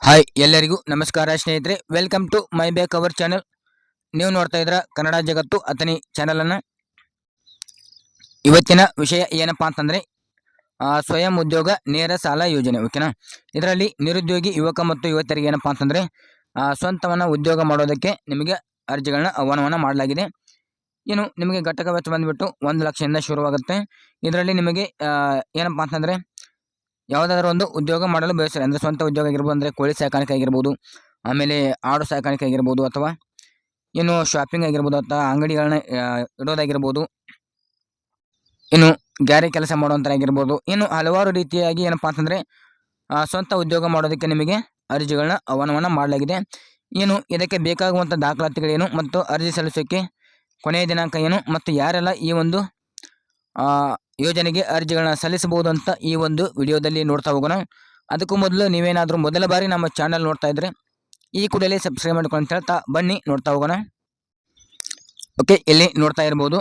Hi ಎಲ್ಲರಿಗೂ ನಮಸ್ಕಾರ ಸ್ನೇಹಿತರೆ, ವೆಲ್ಕಮ್ ಟು ಮೈ ಬೇಕ್ ಅವರ್ ಚಾನಲ್. ನೀವು ನೋಡ್ತಾ ಇದ್ರ ಕನ್ನಡ ಜಗತ್ತು ಅತನಿ ಚಾನಲ್ ಅನ್ನ. ಇವತ್ತಿನ ವಿಷಯ ಏನಪ್ಪಾ ಅಂತಂದ್ರೆ ಸ್ವಯಂ ಉದ್ಯೋಗ ನೇರ ಸಾಲ ಯೋಜನೆ. ಓಕೆನಾ. ಇದರಲ್ಲಿ ನಿರುದ್ಯೋಗಿ ಯುವಕ ಮತ್ತು ಯುವತಿಯರಿಗೆ ಏನಪ್ಪಾ ಅಂತಂದ್ರೆ ಸ್ವಂತವನ್ನ ಉದ್ಯೋಗ ಮಾಡೋದಕ್ಕೆ ನಿಮಗೆ ಅರ್ಜಿಗಳನ್ನ ಆಹ್ವಾನವನ್ನ ಮಾಡಲಾಗಿದೆ. ಇನ್ನು ನಿಮಗೆ ಘಟಕ ವೆಚ್ಚ ಬಂದ್ಬಿಟ್ಟು 1 ಲಕ್ಷದಿಂದ ಶುರುವಾಗುತ್ತೆ. ಇದರಲ್ಲಿ ನಿಮಗೆ ಏನಪ್ಪಾ ಅಂತಂದ್ರೆ ಯಾವುದಾದ್ರೂ ಒಂದು ಉದ್ಯೋಗ ಮಾಡಲು ಬಯಸ್ತಾರೆ ಅಂದರೆ ಸ್ವಂತ ಉದ್ಯೋಗ ಆಗಿರ್ಬೋದು, ಅಂದರೆ ಕೋಳಿ ಸಾಕಾಣಿಕೆ ಆಗಿರ್ಬೋದು, ಆಮೇಲೆ ಆಡು ಸಾಕಾಣಿಕೆ ಆಗಿರ್ಬೋದು, ಅಥವಾ ಇನ್ನು ಶಾಪಿಂಗ್ ಆಗಿರ್ಬೋದು, ಅಥವಾ ಅಂಗಡಿಗಳನ್ನ ಇಡೋದಾಗಿರ್ಬೋದು, ಇನ್ನು ಗ್ಯಾರೇಜ್ ಕೆಲಸ ಮಾಡುವಂಥರಾಗಿರ್ಬೋದು, ಇನ್ನು ಹಲವಾರು ರೀತಿಯಾಗಿ ಏನಪ್ಪಾ ಅಂತಂದರೆ ಸ್ವಂತ ಉದ್ಯೋಗ ಮಾಡೋದಕ್ಕೆ ನಿಮಗೆ ಅರ್ಜಿಗಳನ್ನ ಆಹ್ವಾನವನ್ನು ಮಾಡಲಾಗಿದೆ. ಏನು ಇದಕ್ಕೆ ಬೇಕಾಗುವಂಥ ದಾಖಲಾತಿಗಳೇನು ಮತ್ತು ಅರ್ಜಿ ಸಲ್ಲಿಸೋಕ್ಕೆ ಕೊನೆಯ ದಿನಾಂಕ ಏನು ಮತ್ತು ಯಾರೆಲ್ಲ ಈ ಒಂದು ಯೋಜನೆಗೆ ಅರ್ಜಿಗಳನ್ನ ಸಲ್ಲಿಸಬಹುದು ಅಂತ ಈ ಒಂದು ವಿಡಿಯೋದಲ್ಲಿ ನೋಡ್ತಾ ಹೋಗೋಣ. ಅದಕ್ಕೂ ಮೊದಲು ನೀವೇನಾದರೂ ಮೊದಲ ಬಾರಿ ನಮ್ಮ ಚಾನಲ್ ನೋಡ್ತಾ ಇದ್ರೆ ಈ ಕೂಡಲೇ ಸಬ್ಸ್ಕ್ರೈಬ್ ಮಾಡ್ಕೊಂಡು ಅಂತ ಹೇಳ್ತಾ ಬನ್ನಿ ನೋಡ್ತಾ ಹೋಗೋಣ. ಓಕೆ, ಇಲ್ಲಿ ನೋಡ್ತಾ ಇರ್ಬೋದು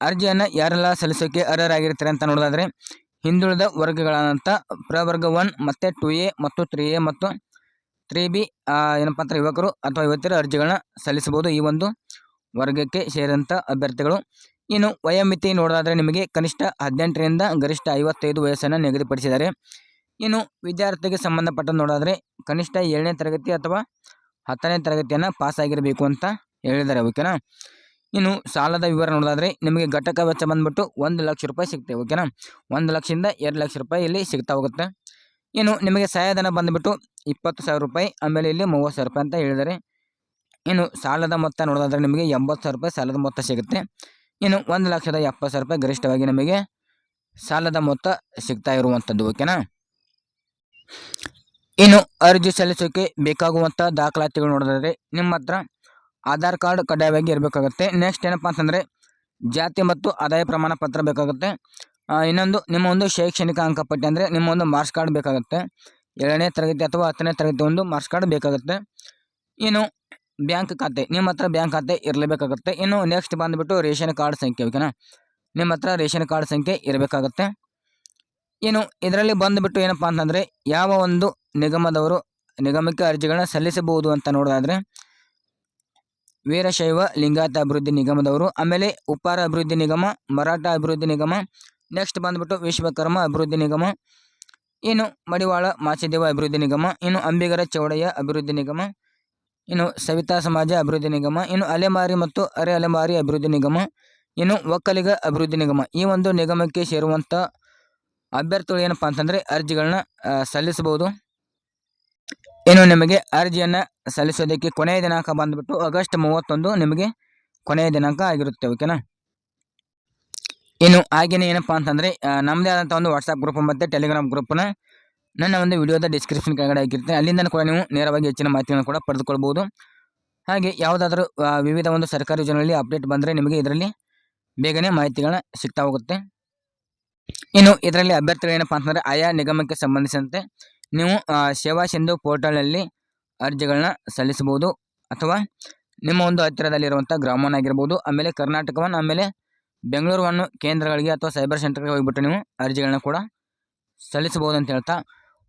ಅರ್ಜಿಯನ್ನು ಯಾರೆಲ್ಲ ಸಲ್ಲಿಸೋಕೆ ಅರ್ಹರಾಗಿರ್ತಾರೆ ಅಂತ ನೋಡೋದಾದ್ರೆ ಹಿಂದುಳಿದ ವರ್ಗಗಳಾದಂಥ ಪ್ರವರ್ಗ 1 ಮತ್ತು 2A ಮತ್ತು 3A ಮತ್ತು 3B ಏನಪ್ಪ ಅಂತ ಯುವಕರು ಅಥವಾ ಯುವತಿಯರು ಅರ್ಜಿಗಳನ್ನ ಸಲ್ಲಿಸಬಹುದು. ಈ ಒಂದು ವರ್ಗಕ್ಕೆ ಸೇರಿದಂಥ ಅಭ್ಯರ್ಥಿಗಳು. ಇನ್ನು ವಯೋಮಿತಿ ನೋಡೋದಾದ್ರೆ ನಿಮಗೆ ಕನಿಷ್ಠ 18ರಿಂದ ಗರಿಷ್ಠ 55 ವಯಸ್ಸನ್ನು ನಿಗದಿಪಡಿಸಿದ್ದಾರೆ. ಇನ್ನು ವಿದ್ಯಾರ್ಥಿಗೆ ಸಂಬಂಧಪಟ್ಟಂತೆ ನೋಡೋದಾದ್ರೆ ಕನಿಷ್ಠ 7ನೇ ತರಗತಿ ಅಥವಾ 10ನೇ ತರಗತಿಯನ್ನು ಪಾಸ್ ಆಗಿರಬೇಕು ಅಂತ ಹೇಳಿದ್ದಾರೆ. ಓಕೆನಾ. ಇನ್ನು ಸಾಲದ ವಿವರ ನೋಡೋದಾದ್ರೆ ನಿಮಗೆ ಘಟಕ ವೆಚ್ಚ ಬಂದ್ಬಿಟ್ಟು 1 ಲಕ್ಷ ರೂಪಾಯಿ ಸಿಗ್ತೇವೆ. ಓಕೆನಾ. 1 ಲಕ್ಷದಿಂದ 2 ಲಕ್ಷ ರೂಪಾಯಿ ಇಲ್ಲಿ ಸಿಗ್ತಾ ಹೋಗುತ್ತೆ. ಇನ್ನು ನಿಮಗೆ ಸಹಾಯಧನ ಬಂದ್ಬಿಟ್ಟು 20,000 ರೂಪಾಯಿ, ಆಮೇಲೆ ಇಲ್ಲಿ 30,000 ರೂಪಾಯಿ ಅಂತ ಹೇಳಿದ್ದಾರೆ. ಇನ್ನು ಸಾಲದ ಮೊತ್ತ ನೋಡೋದಾದ್ರೆ ನಿಮಗೆ 80,000 ರೂಪಾಯಿ ಸಾಲದ ಮೊತ್ತ ಸಿಗುತ್ತೆ. ಇನ್ನು 1,70,000 ರೂಪಾಯಿ ಗರಿಷ್ಠವಾಗಿ ನಮಗೆ ಸಾಲದ ಮೊತ್ತ ಸಿಗ್ತಾ ಇರುವಂಥದ್ದು. ಓಕೆನಾ. ಇನ್ನು ಅರ್ಜಿ ಸಲ್ಲಿಸೋಕೆ ಬೇಕಾಗುವಂಥ ದಾಖಲಾತಿಗಳು ನೋಡೋದಾದ್ರೆ ನಿಮ್ಮ ಹತ್ರ ಆಧಾರ್ ಕಾರ್ಡ್ ಕಡ್ಡಾಯವಾಗಿ ಇರಬೇಕಾಗುತ್ತೆ. ನೆಕ್ಸ್ಟ್ ಏನಪ್ಪ ಅಂತಂದರೆ ಜಾತಿ ಮತ್ತು ಆದಾಯ ಪ್ರಮಾಣ ಪತ್ರ ಬೇಕಾಗುತ್ತೆ. ಇನ್ನೊಂದು ನಿಮ್ಮ ಒಂದು ಶೈಕ್ಷಣಿಕ ಅಂಕಪಟ್ಟಿ ಅಂದರೆ ನಿಮ್ಮ ಒಂದು ಮಾರ್ಕ್ಸ್ ಕಾರ್ಡ್ ಬೇಕಾಗುತ್ತೆ. 7ನೇ ತರಗತಿ ಅಥವಾ 10ನೇ ತರಗತಿ ಒಂದು ಮಾರ್ಕ್ಸ್ ಕಾರ್ಡ್ ಬೇಕಾಗುತ್ತೆ. ಇನ್ನು ಬ್ಯಾಂಕ್ ಖಾತೆ, ನಿಮ್ಮ ಹತ್ರ ಬ್ಯಾಂಕ್ ಖಾತೆ ಇರಲೇಬೇಕಾಗುತ್ತೆ. ಇನ್ನು ನೆಕ್ಸ್ಟ್ ಬಂದುಬಿಟ್ಟು ರೇಷನ್ ಕಾರ್ಡ್ ಸಂಖ್ಯೆ. ಓಕೆನಾ. ನಿಮ್ಮ ಹತ್ರ ರೇಷನ್ ಕಾರ್ಡ್ ಸಂಖ್ಯೆ ಇರಬೇಕಾಗುತ್ತೆ. ಇನ್ನು ಇದರಲ್ಲಿ ಬಂದುಬಿಟ್ಟು ಏನಪ್ಪ ಅಂತಂದರೆ ಯಾವ ಒಂದು ನಿಗಮದವರು ನಿಗಮಕ್ಕೆ ಅರ್ಜಿಗಳನ್ನ ಸಲ್ಲಿಸಬಹುದು ಅಂತ ನೋಡೋದಾದರೆ ವೀರಶೈವ ಲಿಂಗಾಯತ ಅಭಿವೃದ್ಧಿ ನಿಗಮದವರು, ಆಮೇಲೆ ಉಪ್ಪಾರ ಅಭಿವೃದ್ಧಿ ನಿಗಮ, ಮರಾಠ ಅಭಿವೃದ್ಧಿ ನಿಗಮ, ನೆಕ್ಸ್ಟ್ ಬಂದುಬಿಟ್ಟು ವಿಶ್ವಕರ್ಮ ಅಭಿವೃದ್ಧಿ ನಿಗಮ, ಇನ್ನು ಮಡಿವಾಳ ಮಾಚಿದೇವ ಅಭಿವೃದ್ಧಿ ನಿಗಮ, ಇನ್ನು ಅಂಬಿಗರ ಚೌಡಯ್ಯ ಅಭಿವೃದ್ಧಿ ನಿಗಮ, ಇನ್ನು ಸವಿತಾ ಸಮಾಜ ಅಭಿವೃದ್ಧಿ ನಿಗಮ, ಇನ್ನು ಅಲೆಮಾರಿ ಮತ್ತು ಅರೆ ಅಲೆಮಾರಿ ಅಭಿವೃದ್ಧಿ ನಿಗಮ, ಇನ್ನು ಒಕ್ಕಲಿಗ ಅಭಿವೃದ್ಧಿ ನಿಗಮ. ಈ ಒಂದು ನಿಗಮಕ್ಕೆ ಸೇರುವಂಥ ಅಭ್ಯರ್ಥಿಗಳು ಏನಪ್ಪ ಅಂತಂದರೆ ಅರ್ಜಿಗಳನ್ನ ಸಲ್ಲಿಸಬಹುದು. ಇನ್ನು ನಿಮಗೆ ಅರ್ಜಿಯನ್ನು ಸಲ್ಲಿಸೋದಕ್ಕೆ ಕೊನೆಯ ದಿನಾಂಕ ಬಂದುಬಿಟ್ಟು ಆಗಸ್ಟ್ 31 ನಿಮಗೆ ಕೊನೆಯ ದಿನಾಂಕ ಆಗಿರುತ್ತೆ. ಓಕೆನಾ. ಇನ್ನು ಹಾಗೆಯೇ ಏನಪ್ಪ ಅಂತಂದರೆ ನಮ್ಮದೇ ಆದಂಥ ಒಂದು ವಾಟ್ಸಪ್ ಗ್ರೂಪ್ ಮತ್ತು ಟೆಲಿಗ್ರಾಮ್ ಗ್ರೂಪ್ನ ನನ್ನ ಒಂದು ವಿಡಿಯೋದ ಡಿಸ್ಕ್ರಿಪ್ಷನ್ ಕೆಳಗಡೆ ಆಗಿರುತ್ತೆ. ಅಲ್ಲಿಂದ ಕೂಡ ನೀವು ನೇರವಾಗಿ ಹೆಚ್ಚಿನ ಮಾಹಿತಿಯನ್ನು ಕೂಡ ಪಡೆದುಕೊಳ್ಬೋದು. ಹಾಗೆ ಯಾವುದಾದ್ರೂ ವಿವಿಧ ಒಂದು ಸರ್ಕಾರಿ ಯೋಜನೆಗಳಲ್ಲಿ ಅಪ್ಡೇಟ್ ಬಂದರೆ ನಿಮಗೆ ಇದರಲ್ಲಿ ಬೇಗನೆ ಮಾಹಿತಿಗಳನ್ನ ಸಿಗ್ತಾ ಹೋಗುತ್ತೆ. ಇನ್ನು ಇದರಲ್ಲಿ ಅಭ್ಯರ್ಥಿಗಳು ಏನಪ್ಪ ಅಂತಂದರೆ ಆಯಾ ನಿಗಮಕ್ಕೆ ಸಂಬಂಧಿಸಿದಂತೆ ನೀವು ಸೇವಾ ಸಿಂಧು ಪೋರ್ಟಲ್ನಲ್ಲಿ ಅರ್ಜಿಗಳನ್ನ ಸಲ್ಲಿಸಬಹುದು, ಅಥವಾ ನಿಮ್ಮ ಒಂದು ಹತ್ತಿರದಲ್ಲಿರುವಂಥ ಗ್ರಾಮವನ್ನ ಆಗಿರ್ಬೋದು, ಆಮೇಲೆ ಕರ್ನಾಟಕವನ್ನು, ಆಮೇಲೆ ಬೆಂಗಳೂರನ್ನು ಕೇಂದ್ರಗಳಿಗೆ ಅಥವಾ ಸೈಬರ್ ಸೆಂಟರ್ಗೆ ಹೋಗಿಬಿಟ್ಟು ನೀವು ಅರ್ಜಿಗಳನ್ನ ಕೂಡ ಸಲ್ಲಿಸಬಹುದು ಅಂತ ಹೇಳ್ತಾ,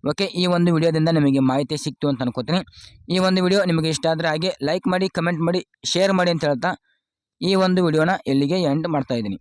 ಓಕೆ, ಈ ಒಂದು ವಿಡಿಯೋದಿಂದ ನಿಮಗೆ ಮಾಹಿತಿ ಸಿಕ್ತು ಅಂತ ಅನ್ಕೋತೀನಿ. ಈ ಒಂದು ವಿಡಿಯೋ ನಿಮಗೆ ಇಷ್ಟ ಆದರೆ ಹಾಗೆ ಲೈಕ್ ಮಾಡಿ, ಕಮೆಂಟ್ ಮಾಡಿ, ಶೇರ್ ಮಾಡಿ ಅಂತ ಹೇಳ್ತಾ ಈ ಒಂದು ವಿಡಿಯೋನ ಇಲ್ಲಿಗೆ ಎಂಡ್ ಮಾಡ್ತಾ ಇದ್ದೀನಿ.